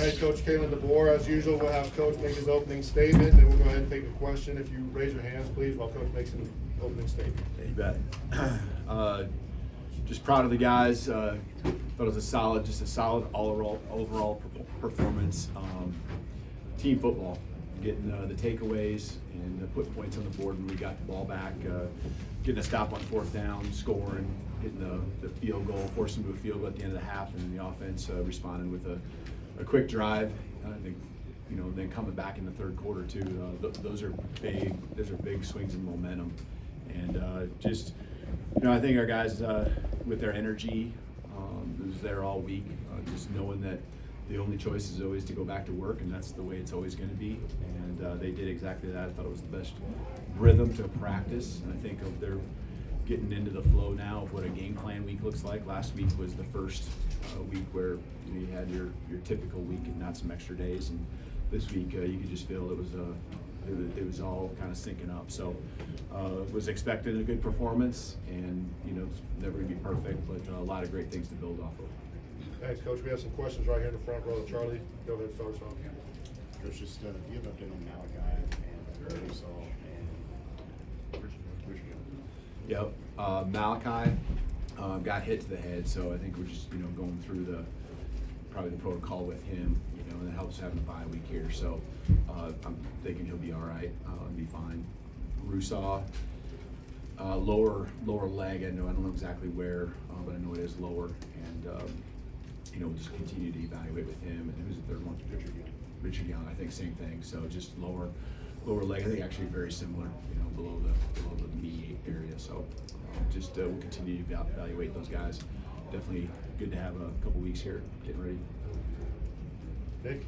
right, Coach Kalen DeBoer, as usual, we'll have Coach make his opening statement, and we'll go ahead and take a question. If you raise your hands, please, while Coach makes an opening statement. You bet. Just proud of the guys. Thought it was a solid overall performance. Team football, getting the takeaways and putting points on the board when we got the ball back, getting a stop on fourth down, scoring, hitting the field goal, forcing to a field goal at the end of the half, and then the offense responded with a quick drive. I think, then coming back in the third quarter too. Those are big swings in momentum, and I think our guys with their energy, it was there all week. Just knowing that the only choice is always to go back to work, and that's the way it's always going to be. And they did exactly that. I thought it was the best rhythm to practice, and I think they're getting into the flow now of what a game plan week looks like. Last week was the first week where you had your typical week and not some extra days, and this week you could just feel it was all kind of syncing up. So was expecting a good performance, and it's never going to be perfect, but a lot of great things to build off of. Thanks, Coach. We have some questions right here in the front row. Charlie, go ahead and start us off. Coach, just do you have an update on Malachi and Russo and Richard? Yep. Malachi got hit to the head, so I think we're just going through probably the protocol with him, and it helps having a bye week here. So I'm thinking he'll be all right, be fine. Russo, lower leg. I don't know exactly where, but I know it is lower, and we'll just continue to evaluate with him. And who's the third one? Richard Young. I think same thing. So just lower leg. I think actually very similar, below the knee area. So we'll continue to evaluate those guys. Definitely good to have a couple weeks here getting ready. Nick?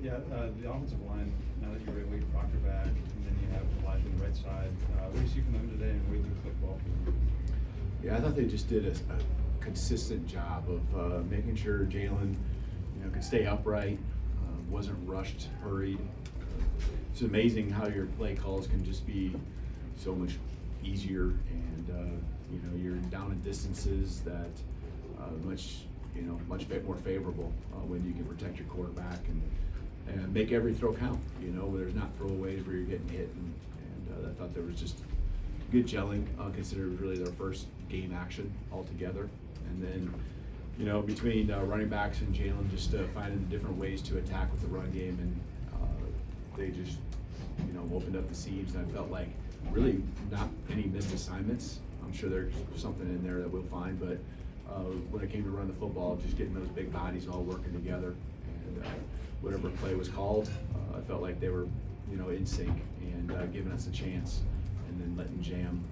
Yeah, the offensive line, now that you're Wade Proctor back, and then you have Elijah on the right side, what do you see from them today, and where do you click ball for them? Yeah, I thought they just did a consistent job of making sure Jalen, could stay upright, wasn't rushed, hurried. It's amazing how your play calls can just be so much easier, and you're down in distances that much more favorable when you can protect your quarterback and make every throw count. Where there's not throwaways where you're getting hit, and I thought there was just good gelling, considering it was really their first game action altogether. And then, between running backs and Jalen, just finding different ways to attack with the run game, and they just, opened up the seams. And I felt like really not any missed assignments. I'm sure there's something in there that we'll find, but when it came to run the football, just getting those big bodies all working together, and whatever play was called, I felt like they were, in sync and giving us a chance, and then letting Jam,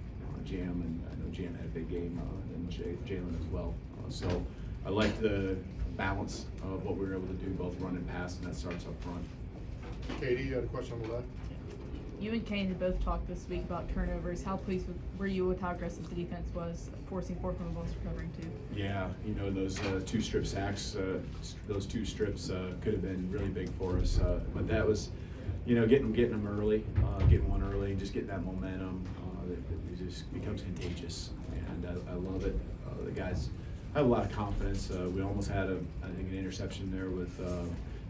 and I know Jam had a big game, and Jalen as well. So I liked the balance of what we were able to do, both run and pass, and that starts up front. Katie, you had a question on the left? You and Kane had both talked this week about turnovers. How pleased were you with how aggressive the defense was, forcing 4 fumbles, recovering 2? Yeah, those 2 strip sacks, those 2 strips could have been really big for us. But that was, getting them early, getting one early, and just getting that momentum. It just becomes contagious, and I love it. The guys have a lot of confidence. We almost had I think an interception there with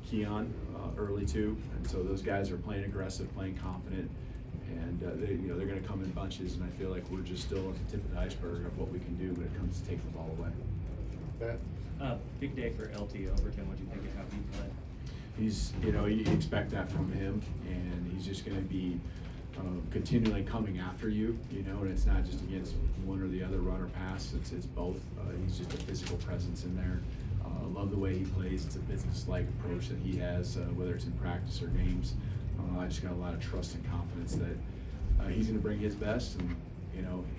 Keon early too, and so those guys are playing aggressive, playing confident, and they're going to come in bunches. And I feel like we're just still at the tip of the iceberg of what we can do when it comes to taking the ball away. Matt? Big day for LT Overton. What do you think of how he played? He's, you expect that from him, and he's just going to be continually coming after you, and it's not just against one or the other, run or pass. It's both. He's just a physical presence in there. Love the way he plays. It's a business-like approach that he has, whether it's in practice or games. I just got a lot of trust and confidence that he's going to bring his best, and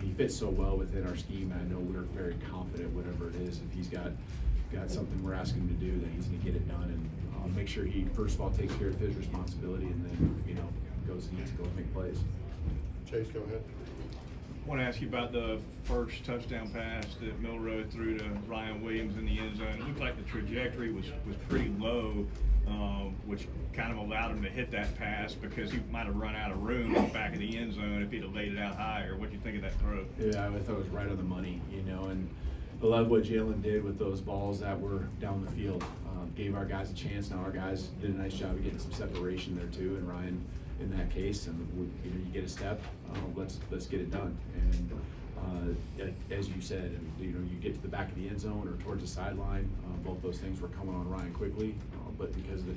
he fits so well within our scheme. And I know we're very confident, whatever it is, if he's got something we're asking him to do, that he's going to get it done, and make sure he first of all takes care of his responsibility, and then goes and needs to go make plays. Chase, go ahead. I want to ask you about the first touchdown pass that Milroe threw to Ryan Williams in the end zone. It looked like the trajectory was pretty low, which kind of allowed him to hit that pass because he might have run out of room in the back of the end zone if he'd have laid it out higher. What do you think of that throw? Yeah, I thought it was right on the money, and I love what Jalen did with those balls that were down the field. Gave our guys a chance. Now our guys did a nice job of getting some separation there too, and Ryan in that case. And you know, you get a step, let's get it done. And as you said, you know, you get to the back of the end zone or towards the sideline. Both those things were coming on Ryan quickly, but because of the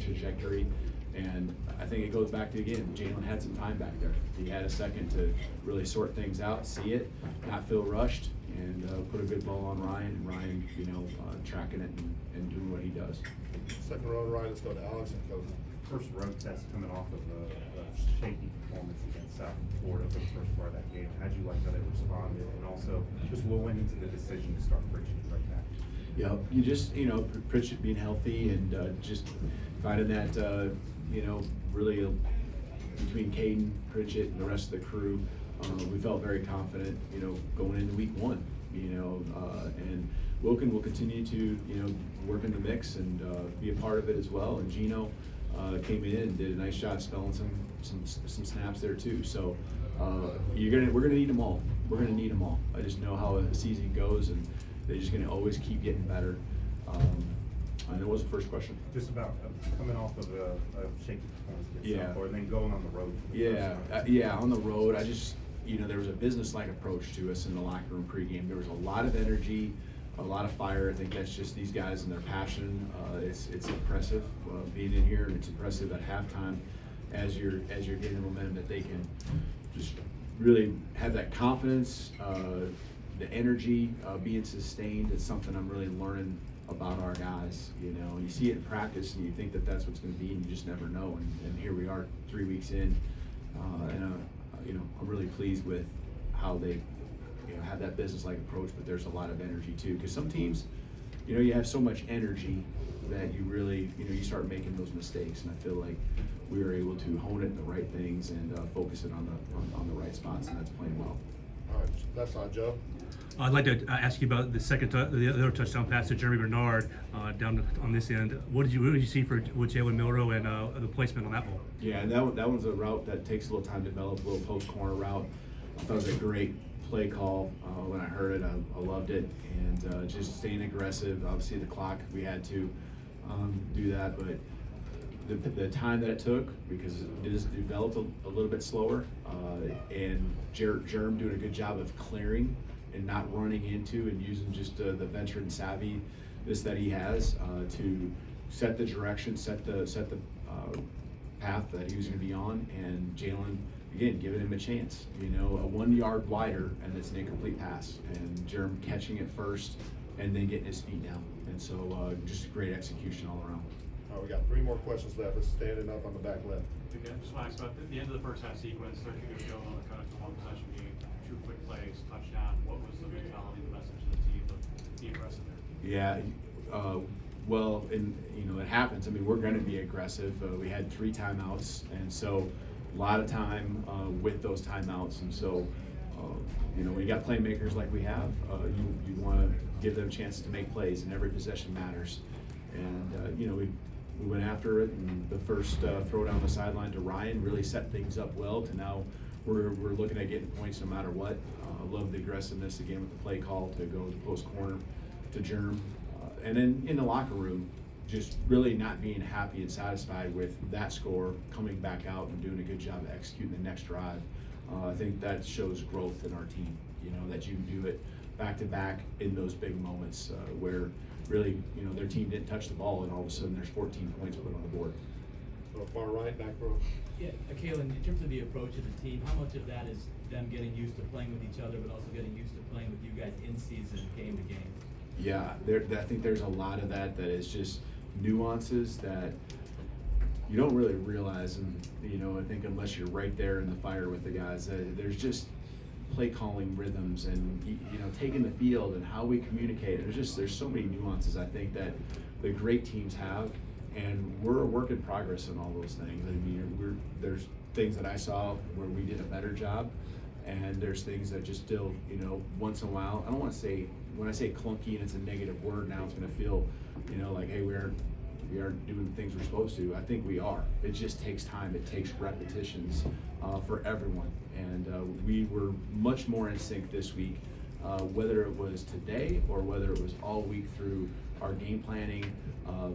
trajectory. And I think it goes back to, again, Jalen had some time back there. He had a second to really sort things out, see it, not feel rushed, and put a good ball on Ryan. And Ryan, you know, tracking it and doing what he does. Second row, right, let's go to Alex and Coach. First road test coming off of a shaky performance against South Florida for the first part of that game. How'd you like how they responded? And also, just what went into the decision to start Pritchett right back? Yeah, you just, you know, Pritchett being healthy and just finding that, you know, really between Caden, Pritchett, and the rest of the crew, we felt very confident, you know, going into week 1, you know, and Wilkin will continue to, you know, work in the mix and be a part of it as well. And Gino came in and did a nice job spelling some snaps there too. So we're gonna need them all. We're gonna need them all. I just know how the season goes, and they're just gonna always keep getting better. And what was the first question? Just about coming off of a shaky performance against Yeah. South Florida and then going on the road for the Yeah, first time. yeah, on the road, I just, you know, there was a business-like approach to us in the locker room pregame. There was a lot of energy, a lot of fire. I think that's just these guys and their passion. It's impressive being in here, and it's impressive at halftime as you're getting the momentum that they can just really have that confidence, the energy being sustained. It's something I'm really learning about our guys. You know, you see it in practice and you think that that's what's going to be, and you just never know. And here we are 3 weeks in, and you know, I'm really pleased with how they, you know, have that business-like approach. But there's a lot of energy too, because some teams, you know, you have so much energy that you really, you know, you start making those mistakes. And I feel like we were able to hone it in the right things and focus it on the right spots, and that's playing well. All right, that's on Joe. I'd like to ask you about the other touchdown pass to Jeremy Bernard down on this end. What did you see with Jalen Milroe and the placement on that ball? Yeah, and that one's a route that takes a little time to develop, a little post corner route. I thought it was a great play call. When I heard it, I loved it, and just staying aggressive. Obviously, the clock, we had to do that, but the time that it took, because it is developed a little bit slower, and Jerm doing a good job of clearing and not running into, and using just the veteran savviness that he has to set the direction, set the path that he was going to be on. And Jalen, again, giving him a chance, you know, a 1 yard wider, and it's an incomplete pass, and Jerm catching it first and then getting his feet down. And so just great execution all around. All right, we got 3 more questions left. Let's standing up on the back left. Okay, just want to ask about the end of the first half sequence, 13 to go on the kind of 1 possession game, 2 quick plays, touchdown. What was the mentality, the message to the team of being aggressive there? Yeah, well, and you know, it happens. I mean, we're going to be aggressive. We had 3 timeouts, and so a lot of time with those timeouts. And so, you know, when you got playmakers like we have, you want to give them chances to make plays, and every possession matters. And you know, we went after it, and the first throw down the sideline to Ryan really set things up well. To now, we're looking at getting points no matter what. I love the aggressiveness again with the play call to go to the post corner to Jerm, and then in the locker room, just really not being happy and satisfied with that score, coming back out and doing a good job of executing the next drive. I think that shows growth in our team. You know, that you can do it back to back in those big moments where really, you know, their team didn't touch the ball, and all of a sudden there's 14 points put on the board. So far right, back row. Yeah, Kalen, in terms of the approach of the team, how much of that is them getting used to playing with each other, but also getting used to playing with you guys in season, game to game? Yeah, I think there's a lot of that is just nuances that you don't really realize. And you know, I think unless you're right there in the fire with the guys, there's just play calling rhythms, and you know, taking the field and how we communicate. There's so many nuances I think that the great teams have, and we're a work in progress in all those things. I mean, there's things that I saw where we did a better job, and there's things that just still, you know, once in a while. I don't want to say, when I say clunky and it's a negative word, now it's going to feel, you know, like, hey, we aren't doing things we're supposed to. I think we are. It just takes time. It takes repetitions for everyone. And we were much more in sync this week whether it was today or whether it was all week through our game planning,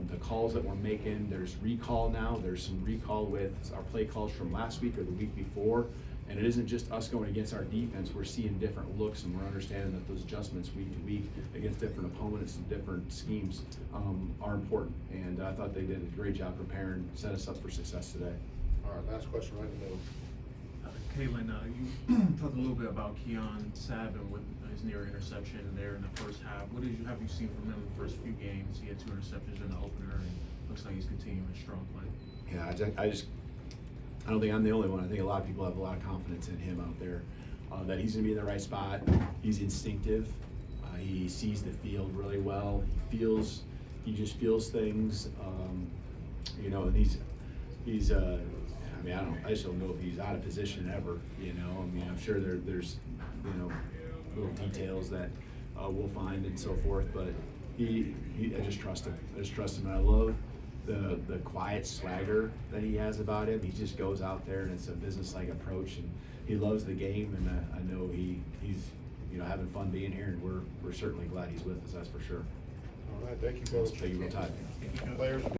the calls that we're making. There's recall now. There's some recall with our play calls from last week or the week before. And it isn't just us going against our defense. We're seeing different looks, and we're understanding that those adjustments week to week against different opponents and different schemes are important. And I thought they did a great job preparing, set us up for success today. All right, last question right in the middle. Kalen, you talked a little bit about Keon Savin with his near interception there in the first half. What have you seen from him in the first few games? He had 2 interceptions in the opener, and looks like he's continuing strong play. Yeah, I don't think I'm the only one. I think a lot of people have a lot of confidence in him out there, that he's going to be in the right spot. He's instinctive. He sees the field really well. He just feels things. You know, and he's. I mean, I just don't know if he's out of position ever. You know, I mean, I'm sure there's little details that we'll find and so forth, but I just trust him. I just trust him, and I love the quiet swagger that he has about him. He just goes out there, and it's a business-like approach, and he loves the game, and I know he's having fun being here, and we're certainly glad he's with us. That's for sure. All right, thank you, Coach. Thank you, real time. Players.